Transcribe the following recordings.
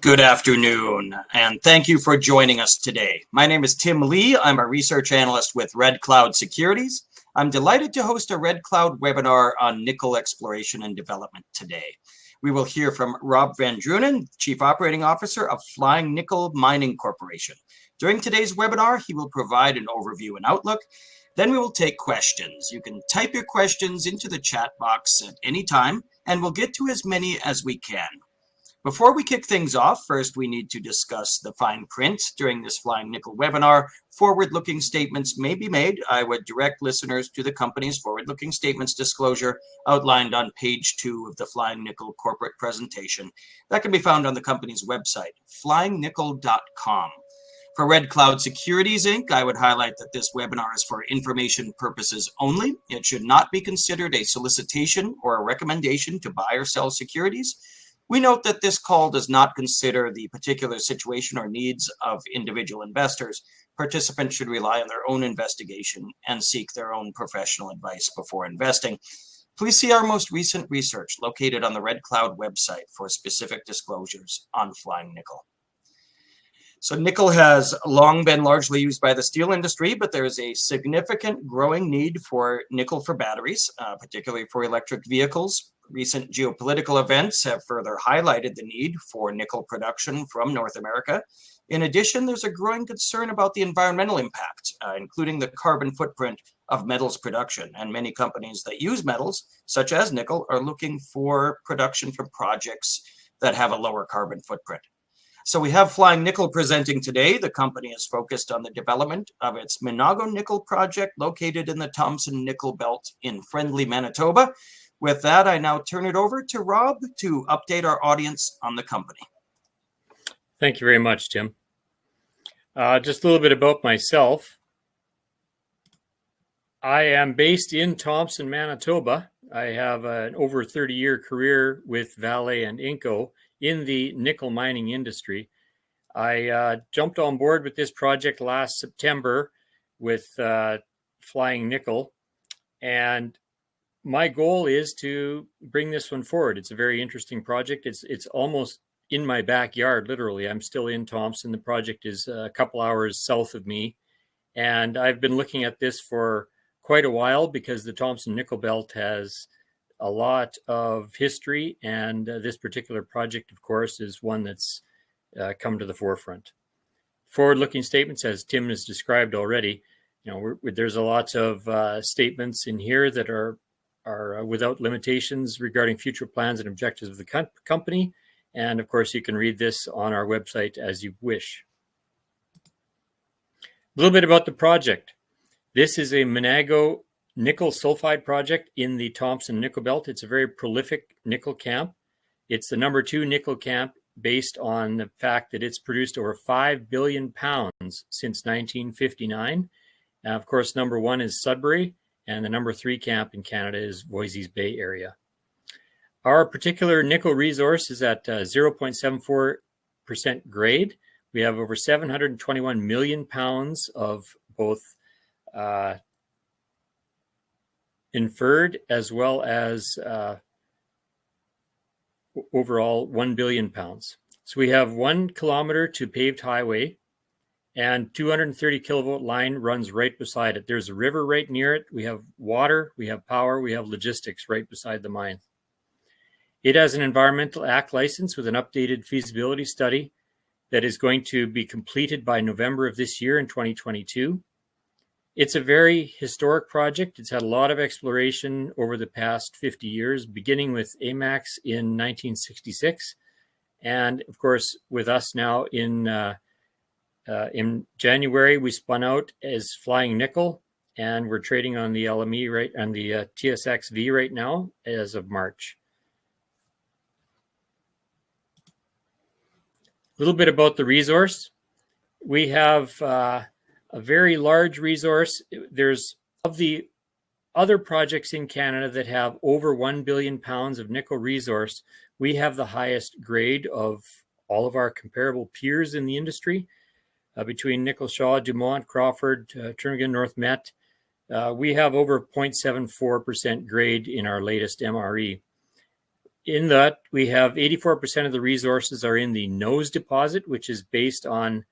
Good afternoon, and thank you for joining us today. My name is Tim Lee. I'm a research analyst with Red Cloud Securities. I'm delighted to host a Red Cloud webinar on nickel exploration and development today. We will hear from Rob Van Drunen, Chief Operating Officer of FLYN Nickel Mining Corporation. During today's webinar, he will provide an overview and outlook. Then we will take questions. You can type your questions into the chat box at any time, and we'll get to as many as we can. Before we kick things off, first we need to discuss the fine print. During this FLYN Nickel webinar, forward-looking statements may be made. I would direct listeners to the company's forward-looking statements disclosure outlined on page 2 of the FLYN Nickel corporate presentation. That can be found on the company's website, flynnickel.com. For Red Cloud Securities, Inc., I would highlight that this webinar is for information purposes only. It should not be considered a solicitation or a recommendation to buy or sell securities. We note that this call does not consider the particular situation or needs of individual investors. Participants should rely on their own investigation and seek their own professional advice before investing. Please see our most recent research located on the Red Cloud website for specific disclosures on FLYN Nickel. So nickel has long been largely used by the steel industry, but there is a significant growing need for nickel for batteries, particularly for electric vehicles. Recent geopolitical events have further highlighted the need for nickel production from North America. In addition, there's a growing concern about the environmental impact, including the carbon footprint of metals production. And many companies that use metals, such as nickel, are looking for production from projects that have a lower carbon footprint. So we have FLYN Nickel presenting today. The company is focused on the development of its Minago nickel project located in the Thompson nickel belt in friendly Manitoba. With that, I now turn it over to Rob to update our audience on the company. Thank you very much, Tim. Just a little bit about myself. I am based in Thompson, Manitoba. I have an over 30-year career with Vale and Inco in the nickel mining industry. I jumped on board with this project last September with FLYN Nickel, and my goal is to bring this one forward. It's a very interesting project. It's almost in my backyard, literally. I'm still in Thompson. The project is a couple hours south of me. And I've been looking at this for quite a while because the Thompson nickel belt has a lot of history. And this particular project, of course, is one that's come to the forefront. Forward-looking statements, as Tim has described already, there's a lot of statements in here that are without limitations regarding future plans and objectives of the company. And of course, you can read this on our website as you wish. A little bit about the project. This is a Minago nickel sulphide project in the Thompson nickel belt. It's a very prolific nickel camp. It's the #2 nickel camp based on the fact that it's produced over 5 billion pounds since 1959. And of course, #1 is Sudbury. And the #3 camp in Canada is Voisey's Bay area. Our particular nickel resource is at 0.74% grade. We have over 721 million pounds of both inferred as well as overall 1 billion pounds. So we have 1 kilometer to paved highway, and 230 kilovolt line runs right beside it. There's a river right near it. We have water, we have power, we have logistics right beside the mine. It has an environmental act license with an updated feasibility study that is going to be completed by November of this year in 2022. It's a very historic project. It's had a lot of exploration over the past 50 years, beginning with AMAX in 1966. And of course, with us now in January, we spun out as FLYN Nickel, and we're trading on the LME right on the TSXV right now as of March. A little bit about the resource. We have a very large resource. There's of the other projects in Canada that have over 1 billion pounds of nickel resource, we have the highest grade of all of our comparable peers in the industry. Between Nickel Shaw, Dumont, Crawford, Turnagain, North Met, we have over 0.74% grade in our latest MRE. In that, we have 84% of the resources are in the nose deposit, which is based on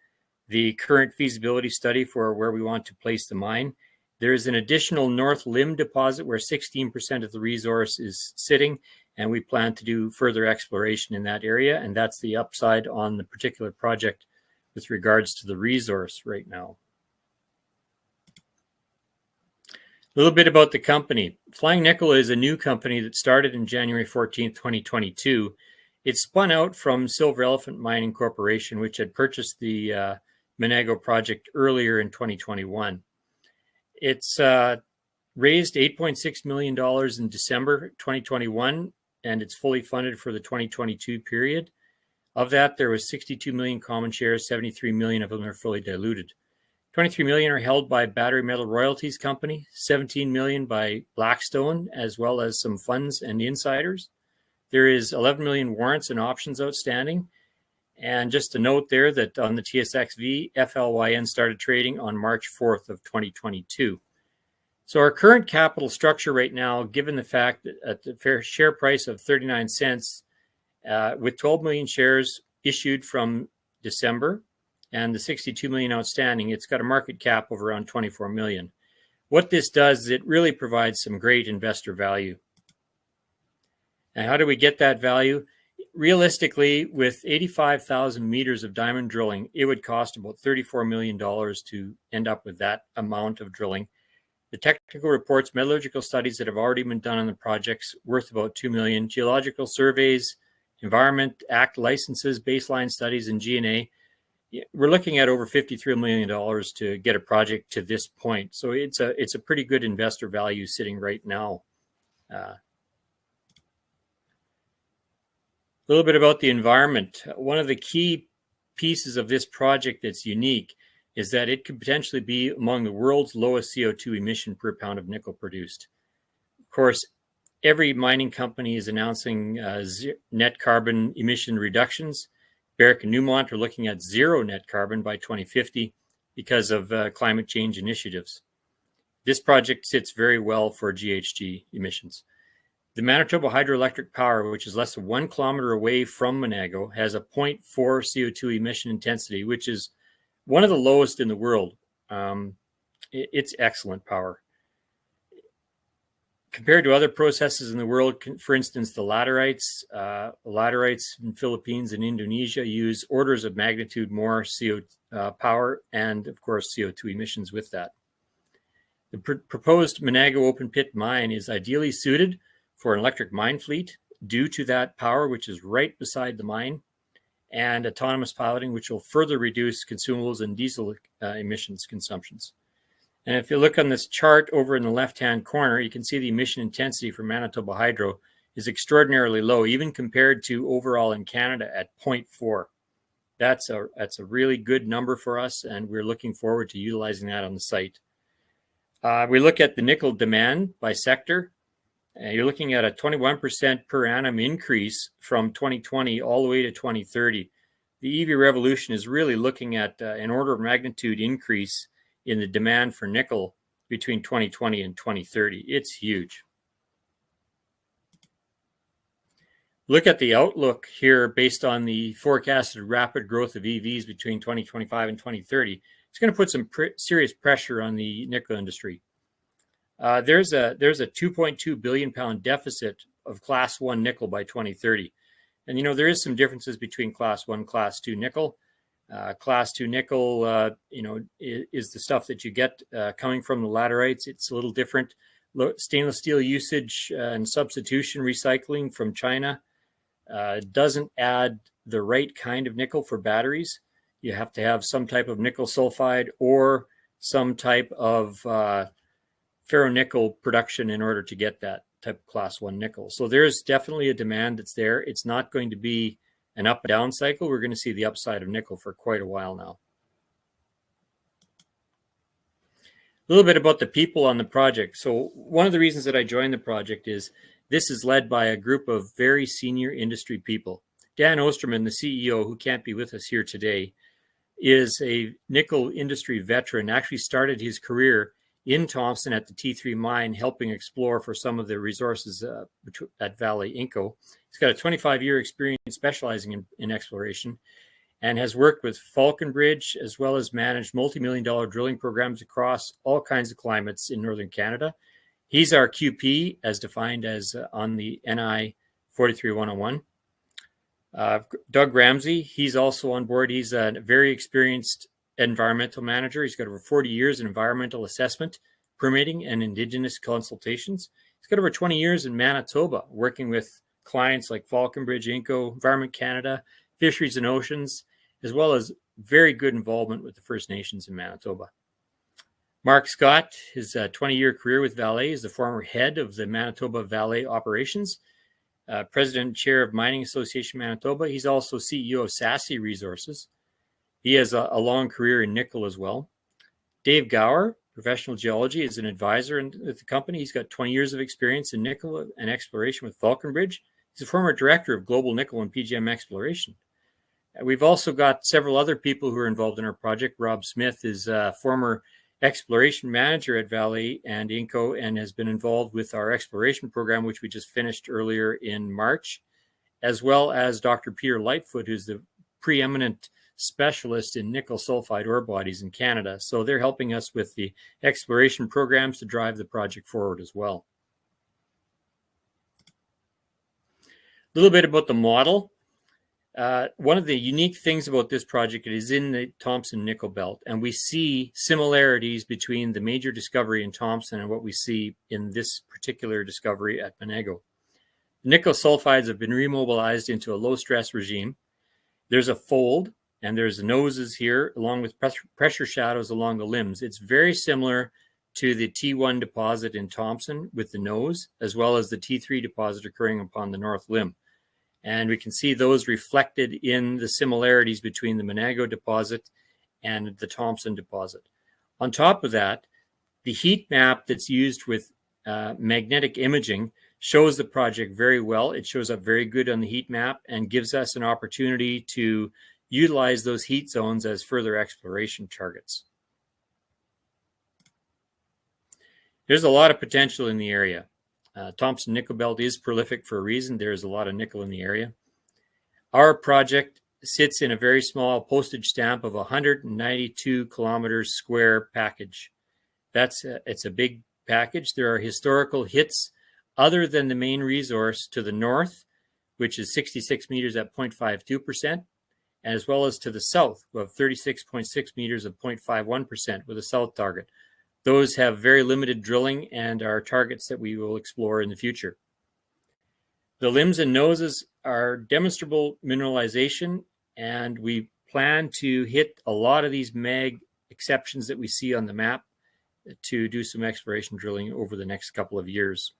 the current feasibility study for where we want to place the mine. There is an additional North Limb deposit where 16% of the resource is sitting, and we plan to do further exploration in that area, and that's the upside on the particular project with regards to the resource right now. A little bit about the company. Flying Nickel is a new company that started in January 14th, 2022. It spun out from Silver Elephant Mining Corporation, which had purchased the Minago project earlier in 2021. It's raised $8.6 million in December 2021, and it's fully funded for the 2022 period. Of that, there was 62 million common shares, 73 million of them are fully diluted. 23 million are held by Battery Metal Royalties Company, 17 million by Blackstone, as well as some funds and insiders. There is 11 million warrants and options outstanding. And just a note there that on the TSXV, FLYN started trading on March 4th of 2022. So our current capital structure right now, given the fact that at the fair share price of 39 cents, with 12 million shares issued from December and the 62 million outstanding, it's got a market cap of around 24 million. What this does is it really provides some great investor value. And how do we get that value? Realistically, with 85,000 meters of diamond drilling, it would cost about $34 million to end up with that amount of drilling. The technical reports, metallurgical studies that have already been done on the projects worth about $2 million. Geological surveys, Environment Act licenses, baseline studies, and G&A. We're looking at over $53 million to get a project to this point. So it's a pretty good investor value sitting right now. A little bit about the environment. One of the key pieces of this project that's unique is that it could potentially be among the world's lowest CO2 emission per pound of nickel produced. Of course, every mining company is announcing net carbon emission reductions. Barrick and Newmont are looking at zero net carbon by 2050 because of climate change initiatives. This project sits very well for GHG emissions. The Manitoba hydroelectric power, which is less than 1 kilometer away from Minago, has a 0.4 CO2 emission intensity, which is one of the lowest in the world. It's excellent power. Compared to other processes in the world, for instance, the laterites in Philippines and Indonesia use orders of magnitude more CO power and, of course, CO2 emissions with that. The proposed Minago open pit mine is ideally suited for an electric mine fleet due to that power, which is right beside the mine, and autonomous piloting, which will further reduce consumables and diesel emissions consumptions. And if you look on this chart over in the left-hand corner, you can see the emission intensity for Manitoba Hydro is extraordinarily low, even compared to overall in Canada at 0.4. That's a really good number for us, and we're looking forward to utilizing that on the site. We look at the nickel demand by sector. You're looking at a 21% per annum increase from 2020 all the way to 2030. The EV revolution is really looking at an order of magnitude increase in the demand for nickel between 2020 and 2030. It's huge. Look at the outlook here based on the forecasted rapid growth of EVs between 2025 and 2030. It's going to put some serious pressure on the nickel industry. There's a 2.2 billion pound deficit of class 1 nickel by 2030. And, you know, there is some differences between class 1, class 2 nickel. Class 2 nickel, is the stuff that you get coming from the laterites. It's a little different. Stainless steel usage and substitution recycling from China doesn't add the right kind of nickel for batteries. You have to have some type of nickel sulphide or some type of ferronickel production in order to get that type of class 1 nickel. So there's definitely a demand that's there. It's not going to be an up and down cycle. We're going to see the upside of nickel for quite a while now. A little bit about the people on the project. So one of the reasons that I joined the project is this is led by a group of very senior industry people. Dan Osterman, the CEO, who can't be with us here today, is a nickel industry veteran, actually started his career in Thompson at the T3 mine, helping explore for some of the resources at Vale Inco. He's got a 25-year experience specializing in exploration and has worked with Falconbridge, as well as managed multi-million-dollar drilling programs across all kinds of climates in northern Canada. He's our QP, as defined as on the NI 43101. Doug Ramsey, he's also on board. He's a very experienced environmental manager. He's got over 40 years in environmental assessment, permitting, and Indigenous consultations. He's got over 20 years in Manitoba, working with clients like Falconbridge, Inco, Environment Canada, Fisheries and Oceans, as well as very good involvement with the First Nations in Manitoba. Mark Scott, his 20-year career with Vale, is the former head of the Manitoba Vale operations, president and chair of Mining Association Manitoba. He's also CEO of Sassy Resources. He has a long career in nickel as well. Dave Gower, professional geology, is an advisor at the company. He's got 20 years of experience in nickel and exploration with Falconbridge. He's a former director of global nickel and PGM exploration. We've also got several other people who are involved in our project. Rob Smith is a former exploration manager at Vale and Inco and has been involved with our exploration program, which we just finished earlier in March, as well as Dr. Peter Lightfoot, who's the preeminent specialist in nickel sulphide ore bodies in Canada. So they're helping us with the exploration programs to drive the project forward as well. A little bit about the model. One of the unique things about this project is in the Thompson nickel belt, and we see similarities between the major discovery in Thompson and what we see in this particular discovery at Minago. The nickel sulfides have been remobilized into a low stress regime. There's a fold and there's noses here along with pressure shadows along the limbs. It's very similar to the T1 deposit in Thompson with the nose, as well as the T3 deposit occurring upon the north limb. And we can see those reflected in the similarities between the Minago deposit and the Thompson deposit. On top of that, the heat map that's used with magnetic imaging shows the project very well. It shows up very good on the heat map and gives us an opportunity to utilize those heat zones as further exploration targets. There's a lot of potential in the area. Thompson nickel belt is prolific for a reason. There's a lot of nickel in the area. Our project sits in a very small postage stamp of 192 kilometers square package. It's a big package. There are historical hits other than the main resource to the north, which is 66 meters at 0.52%, as well as to the south, we have 36.6 meters of 0.51% with a south target. Those have very limited drilling and are targets that we will explore in the future. The limbs and noses are demonstrable mineralization, and we plan to hit a lot of these mag exceptions that we see on the map to do some exploration drilling over the next couple of years.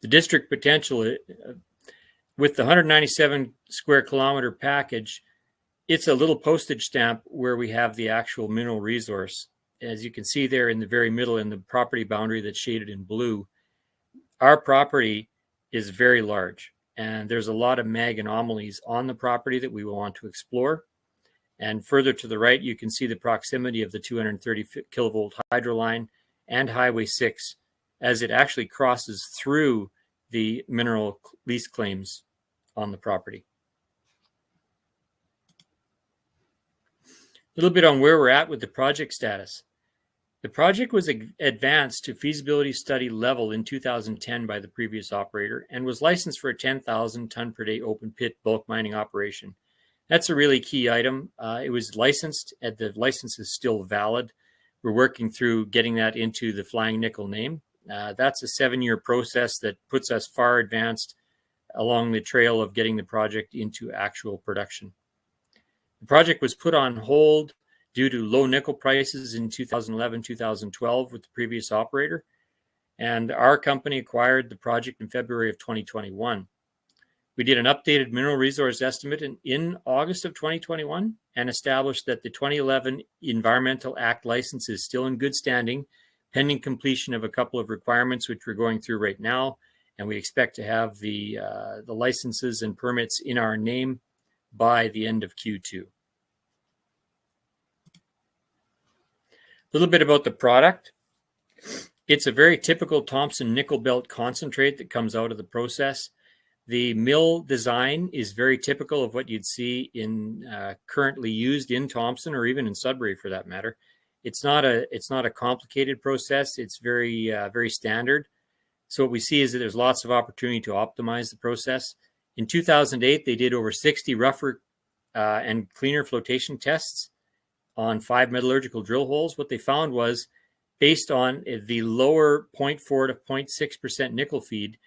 The district potential, with the 197 square kilometer package, it's a little postage stamp where we have the actual mineral resource. As you can see there in the very middle in the property boundary that's shaded in blue, our property is very large, and there's a lot of mag anomalies on the property that we will want to explore. And further to the right, you can see the proximity of the 230 kilovolt hydro line and Highway 6 as it actually crosses through the mineral lease claims on the property. A little bit on where we're at with the project status. The project was advanced to feasibility study level in 2010 by the previous operator and was licensed for a 10,000 ton per day open pit bulk mining operation. That's a really key item. It was licensed, and the license is still valid. We're working through getting that into the Flying Nickel name. That's a 7-year process that puts us far advanced along the trail of getting the project into actual production. The project was put on hold due to low nickel prices in 2011-2012 with the previous operator, and our company acquired the project in February of 2021. We did an updated mineral resource estimate in August of 2021 and established that the 2011 Environmental Act license is still in good standing, pending completion of a couple of requirements, which we're going through right now, and we expect to have the licenses and permits in our name by the end of Q2. little bit about the product. It's a very typical Thompson nickel belt concentrate that comes out of the process. The mill design is very typical of what you'd see in currently used in Thompson, or even in Sudbury for that matter. It's not a complicated process. It's very standard. So what we see is that there's lots of opportunity to optimize the process. In 2008, they did over 60 rougher and cleaner flotation tests on 5 metallurgical drill holes. What they found was, based on the lower 0.4 to 0.6% nickel feed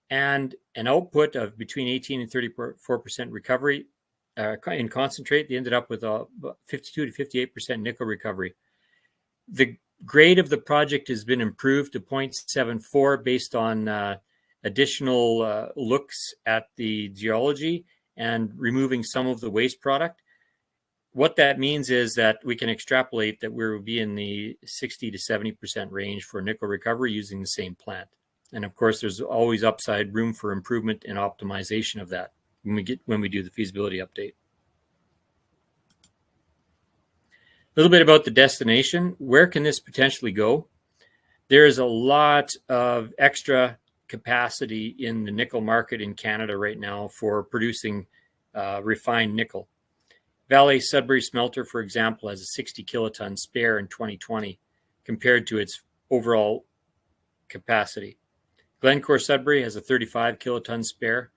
and an output of between 18 and 34% recovery in concentrate, they ended up with a 52 to 58% nickel recovery. The grade of the project has been improved to 0.74 based on additional looks at the geology and removing some of the waste product. What that means is that we can extrapolate that we'll be in the 60 to 70% range for nickel recovery using the same plant. And of course, there's always upside room for improvement and optimization of that when we do the feasibility update. A little bit about the destination. Where can this potentially go? There is a lot of extra capacity in the nickel market in Canada right now for producing refined nickel. Vale Sudbury Smelter, for example, has a 60 kiloton spare in 2020 compared to its overall capacity. Glencore Sudbury has a 35 kiloton spare,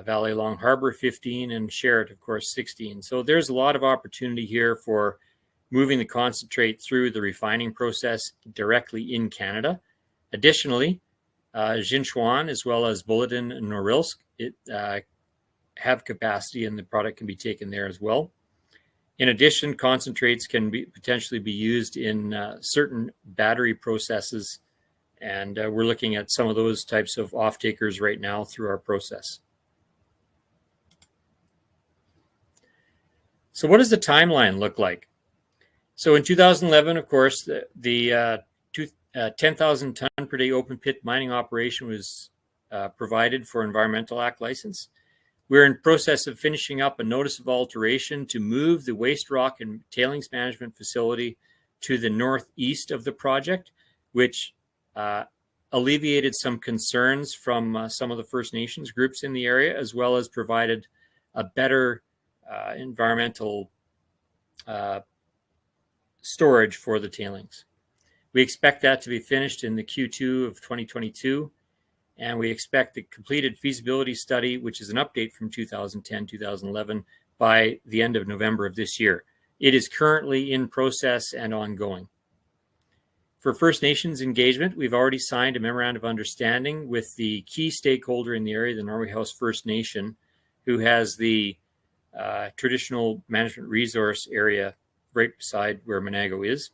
Vale Long Harbor 15, and Sherritt, of course, 16. So there's a lot of opportunity here for moving the concentrate through the refining process directly in Canada. Additionally, Jinchuan, as well as Bulletin and Norilsk, have capacity, and the product can be taken there as well. In addition, concentrates can potentially be used in certain battery processes, and we're looking at some of those types of off-takers right now through our process. So what does the timeline look like? So in 2011, of course, the 10,000 ton per day open pit mining operation was provided for Environmental Act license. We're in process of finishing up a notice of alteration to move the waste rock and tailings management facility to the northeast of the project, which alleviated some concerns from some of the First Nations groups in the area, as well as provided a better environmental storage for the tailings. We expect that to be finished in the Q2 of 2022, and we expect the completed feasibility study, which is an update from 2010-2011, by the end of November of this year. It is currently in process and ongoing. For First Nations engagement, we've already signed a memorandum of understanding with the key stakeholder in the area, the Norway House First Nation, who has the traditional management resource area right beside where Minago is,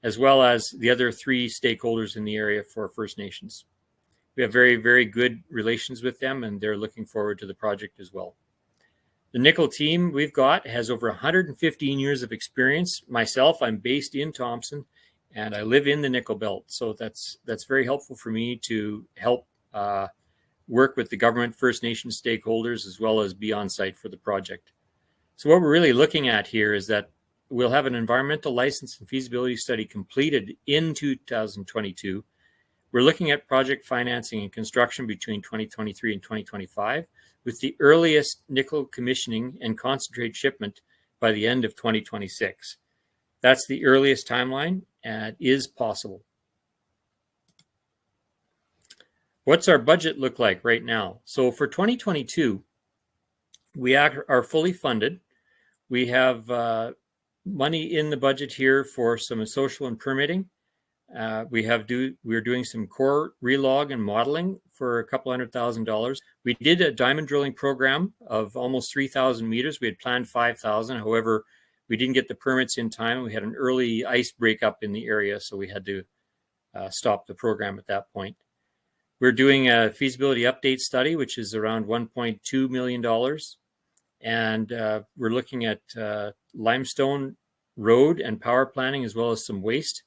as well as the other 3 stakeholders in the area for First Nations. We have very, very good relations with them, and they're looking forward to the project as well. The nickel team we've got has over 115 years of experience. Myself, I'm based in Thompson, and I live in the nickel belt. So that's very helpful for me to help work with the government, First Nation stakeholders, as well as be on site for the project. So what we're really looking at here is that we'll have an environmental license and feasibility study completed in 2022. We're looking at project financing and construction between 2023 and 2025, with the earliest nickel commissioning and concentrate shipment by the end of 2026. That's the earliest timeline, and it is possible. What's our budget look like right now? So for 2022, we are fully funded. We have money in the budget here for some social and permitting. We're doing some core relog and modeling for $200,000. We did a diamond drilling program of almost 3,000 meters. We had planned 5,000. However, we didn't get the permits in time. We had an early ice breakup in the area, so we had to stop the program at that point. We're doing a feasibility update study, which is around $1.2 million. And we're looking at limestone road and power planning, as well as some waste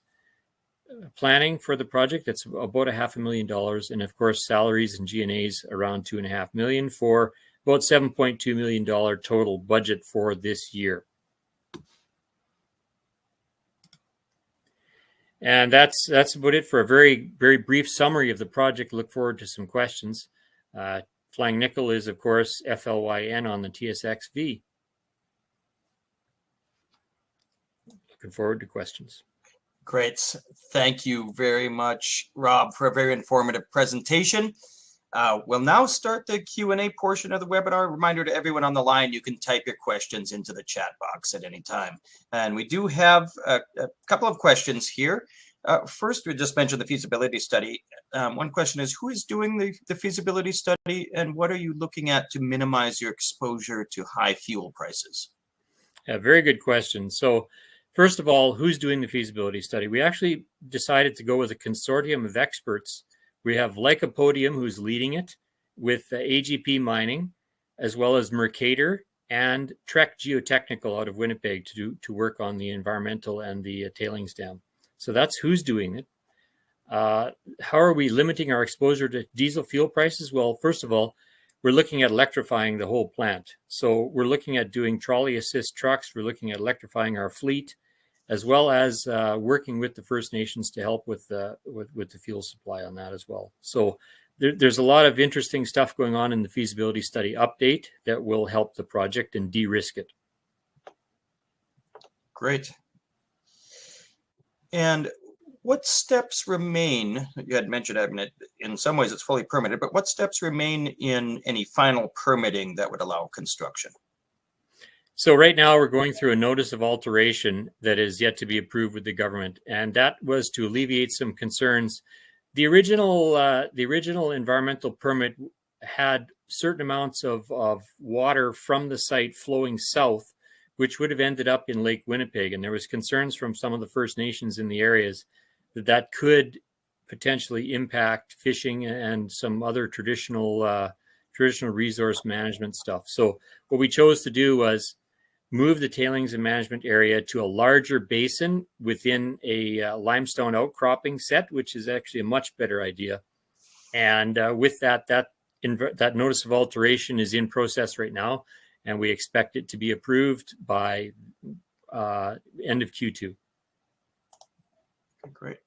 planning for the project. That's about $500,000, and of course salaries and G&As around $2.5 million for about $7.2 million total budget for this year. And that's about it for a very, very brief summary of the project. Look forward to some questions. Flying Nickel is, of course, FLYN on the TSXV. Looking forward to questions. Great. Thank you very much, Rob, for a very informative presentation. We'll now start the Q&A portion of the webinar. Reminder to everyone on the line, you can type your questions into the chat box at any time. And we do have a couple of questions here. First, we just mentioned the feasibility study. One question is, who is doing the feasibility study, and what are you looking at to minimize your exposure to high fuel prices? Yeah, very good question. So first of all, who's doing the feasibility study? We actually decided to go with a consortium of experts. We have Lycopodium, who's leading it, with AGP Mining, as well as Mercator and Trek Geotechnical out of Winnipeg to work on the environmental and the tailings dam. So that's who's doing it. How are we limiting our exposure to diesel fuel prices? Well, first of all, we're looking at electrifying the whole plant. So we're looking at doing trolley assist trucks. We're looking at electrifying our fleet, as well as working with the First Nations to help with the fuel supply on that as well. So there's a lot of interesting stuff going on in the feasibility study update that will help the project and de-risk it. Great. And what steps remain? You had mentioned, I mean, in some ways it's fully permitted, but what steps remain in any final permitting that would allow construction? So right now we're going through a notice of alteration that is yet to be approved with the government, and that was to alleviate some concerns. The original environmental permit had certain amounts of water from the site flowing south, which would have ended up in Lake Winnipeg, and there was concerns from some of the First Nations in the areas that could potentially impact fishing and some other traditional resource management stuff. So what we chose to do was move the tailings and management area to a larger basin within a limestone outcropping set, which is actually a much better idea. And with that notice of alteration is in process right now, and we expect it to be approved by end of Q2. Okay, great.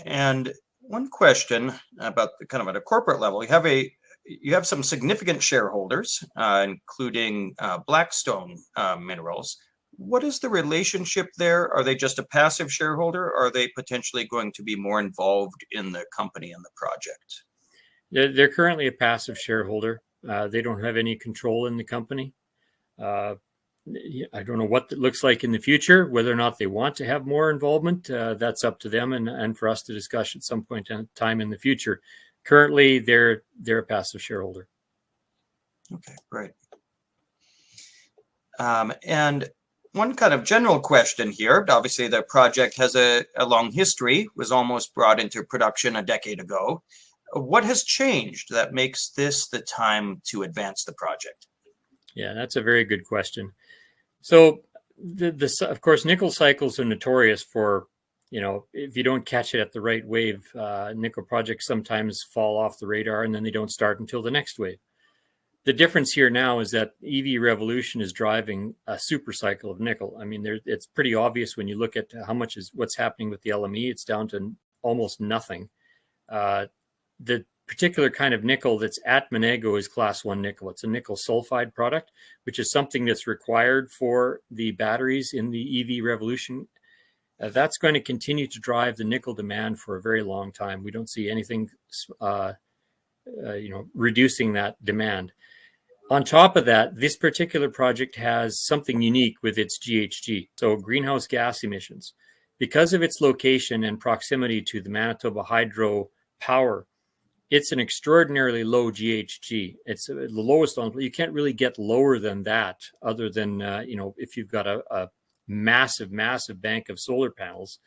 And one question about the kind of at a corporate level, you have some significant shareholders, including Blackstone Minerals. What is the relationship there? Are they just a passive shareholder, or are they potentially going to be more involved in the company and the project? They're currently a passive shareholder. They don't have any control in the company. I don't know what it looks like in the future, whether or not they want to have more involvement. That's up to them and for us to discuss at some point in time in the future. Currently, they're a passive shareholder. Okay, great. And one kind of general question here. Obviously, the project has a long history, was almost brought into production a decade ago. What has changed that makes this the time to advance the project? Yeah, that's a very good question. So, of course, nickel cycles are notorious for, if you don't catch it at the right wave, nickel projects sometimes fall off the radar and then they don't start until the next wave. The difference here now is that EV revolution is driving a super cycle of nickel. I mean, it's pretty obvious when you look at what's happening with the LME. It's down to almost nothing. The particular kind of nickel that's at Minago is class 1 nickel. It's a nickel sulphide product, which is something that's required for the batteries in the EV revolution. That's going to continue to drive the nickel demand for a very long time. We don't see anything, reducing that demand. On top of that, this particular project has something unique with its GHG, so greenhouse gas emissions. Because of its location and proximity to the Manitoba hydro power, it's an extraordinarily low GHG. It's the lowest on, you can't really get lower than that other than, if you've got a massive bank of solar panels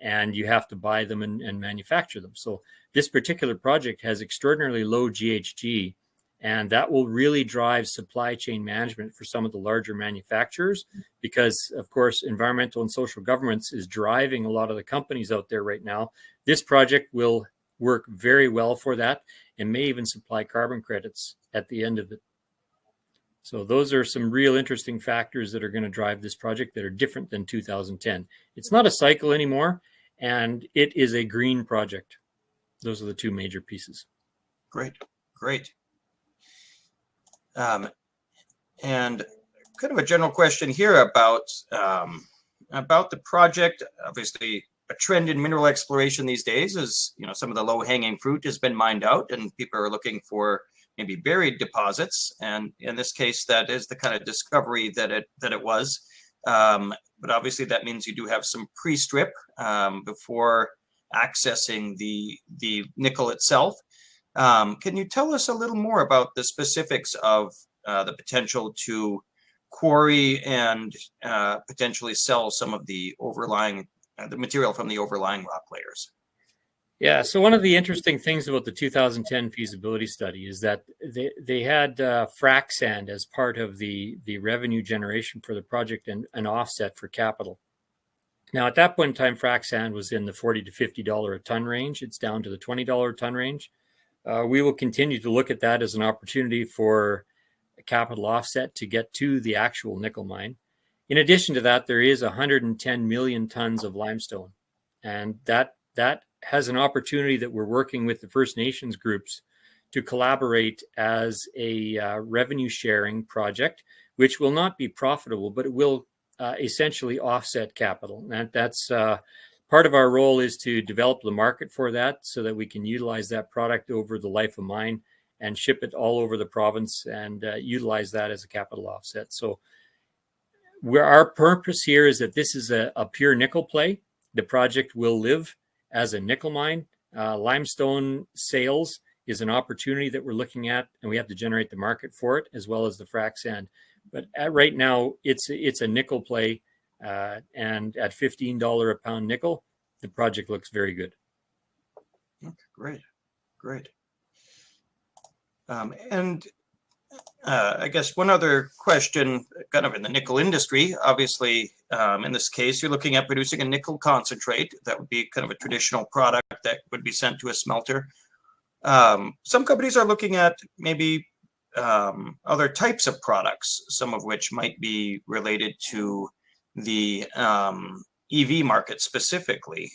and you have to buy them and manufacture them. So this particular project has extraordinarily low GHG, and that will really drive supply chain management for some of the larger manufacturers because, of course, environmental and social governance is driving a lot of the companies out there right now. This project will work very well for that and may even supply carbon credits at the end of it. So those are some real interesting factors that are going to drive this project that are different than 2010. It's not a cycle anymore, and it is a green project. Those are the two major pieces. Great, great. And kind of a general question here about the project. Obviously, a trend in mineral exploration these days is, some of the low-hanging fruit has been mined out, and people are looking for maybe buried deposits. And in this case, that is the kind of discovery that it was. But obviously, that means you do have some pre-strip before accessing the nickel itself. Can you tell us a little more about the specifics of the potential to quarry and potentially sell some of the overlying the material from the overlying rock layers? Yeah, so one of the interesting things about the 2010 feasibility study is that they had frac sand as part of the revenue generation for the project and an offset for capital. Now, at that point in time, frac sand was in the $40 to $50 a ton range. It's down to the $20 a ton range. We will continue to look at that as an opportunity for a capital offset to get to the actual nickel mine. In addition to that, there is 110 million tons of limestone, and that has an opportunity that we're working with the First Nations groups to collaborate as a revenue sharing project, which will not be profitable, but it will essentially offset capital. And that's part of our role is to develop the market for that so that we can utilize that product over the life of mine and ship it all over the province and utilize that as a capital offset. So our purpose here is that this is a pure nickel play. The project will live as a nickel mine. Limestone sales is an opportunity that we're looking at, and we have to generate the market for it as well as the frac sand. But right now, it's a nickel play, and at $15 a pound nickel, the project looks very good. Okay, great. I guess one other question, kind of in the nickel industry, obviously, in this case, you're looking at producing a nickel concentrate. That would be kind of a traditional product that would be sent to a smelter. Some companies are looking at maybe other types of products, some of which might be related to the EV market specifically.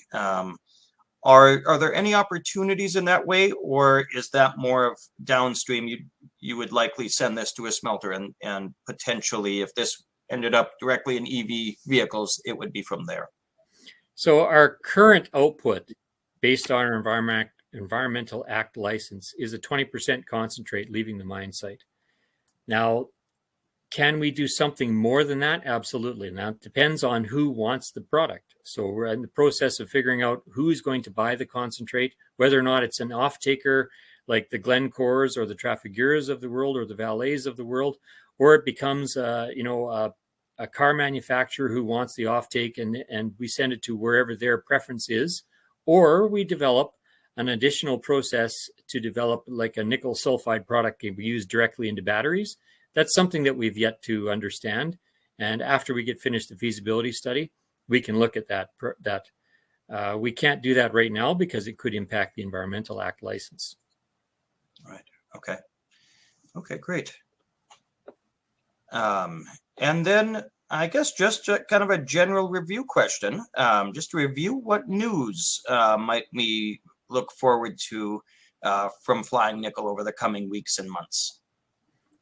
Are there any opportunities in that way, or is that more of downstream? You would likely send this to a smelter, and potentially, if this ended up directly in EV vehicles, it would be from there. So our current output, based on our Environmental Act license, is a 20% concentrate leaving the mine site. Now, can we do something more than that? Absolutely. Now, it depends on who wants the product. So we're in the process of figuring out who's going to buy the concentrate, whether or not it's an off-taker like the Glencores or the Trafiguras of the world or the Valets of the world, or it becomes a car manufacturer who wants the offtake and we send it to wherever their preference is, or we develop an additional process to develop like a nickel sulphide product can be used directly into batteries. That's something that we've yet to understand. And after we get finished the feasibility study, we can look at that. We can't do that right now because it could impact the Environmental Act license. Right. Okay, great. And then I guess just kind of a general review question, just to review what news might we look forward to from Flying Nickel over the coming weeks and months?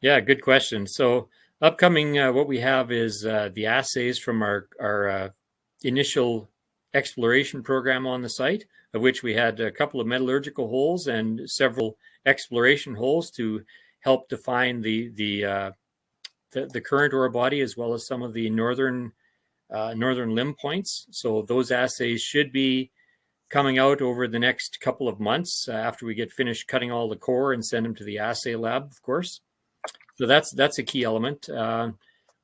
Yeah, good question. So upcoming, what we have is the assays from our initial exploration program on the site, of which we had a couple of metallurgical holes and several exploration holes to help define the current ore body as well as some of the northern limb points. So those assays should be coming out over the next couple of months after we get finished cutting all the core and send them to the assay lab, of course. So that's a key element.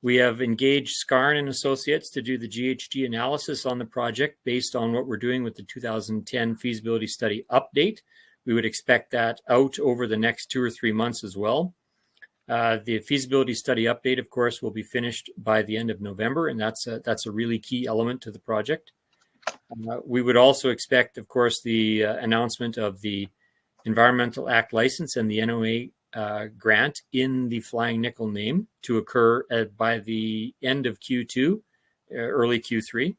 We have engaged Scarn and Associates to do the GHG analysis on the project based on what we're doing with the 2010 feasibility study update. We would expect that out over the next 2 or 3 months as well. The feasibility study update, of course, will be finished by the end of November, and that's a really key element to the project. We would also expect, of course, the announcement of the Environmental Act license and the NOA grant in the Flying Nickel name to occur by the end of Q2, early Q3.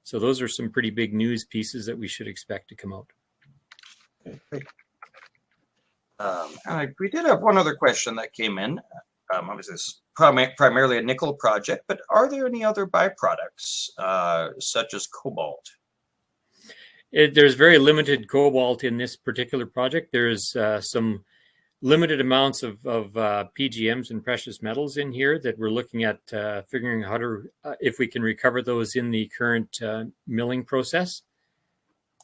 So those are some pretty big news pieces that we should expect to come out. Okay, we did have one other question that came in. Obviously, this is primarily a nickel project, but are there any other byproducts such as cobalt? There's very limited cobalt in this particular project. There's some limited amounts of PGMs and precious metals in here that we're looking at figuring out how to, if we can recover those in the current milling process.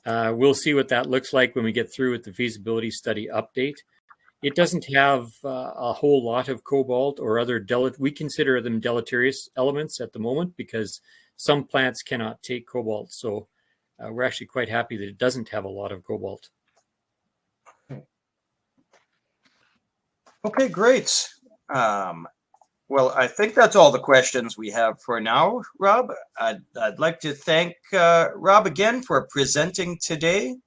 We'll see what that looks like when we get through with the feasibility study update. It doesn't have a whole lot of cobalt or other, we consider them deleterious elements at the moment because some plants cannot take cobalt. So we're actually quite happy that it doesn't have a lot of cobalt. Okay, great. Well, I think that's all the questions we have for now, Rob. I'd like to thank Rob again for presenting today.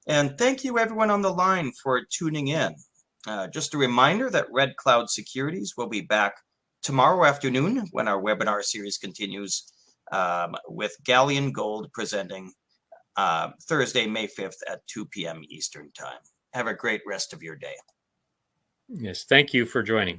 And thank you everyone on the line for tuning in. Just a reminder that Red Cloud Securities will be back tomorrow afternoon when our webinar series continues with Galleon Gold presenting Thursday, May 5th at 2 p.m. Eastern Time. Have a great rest of your day. Yes, thank you for joining.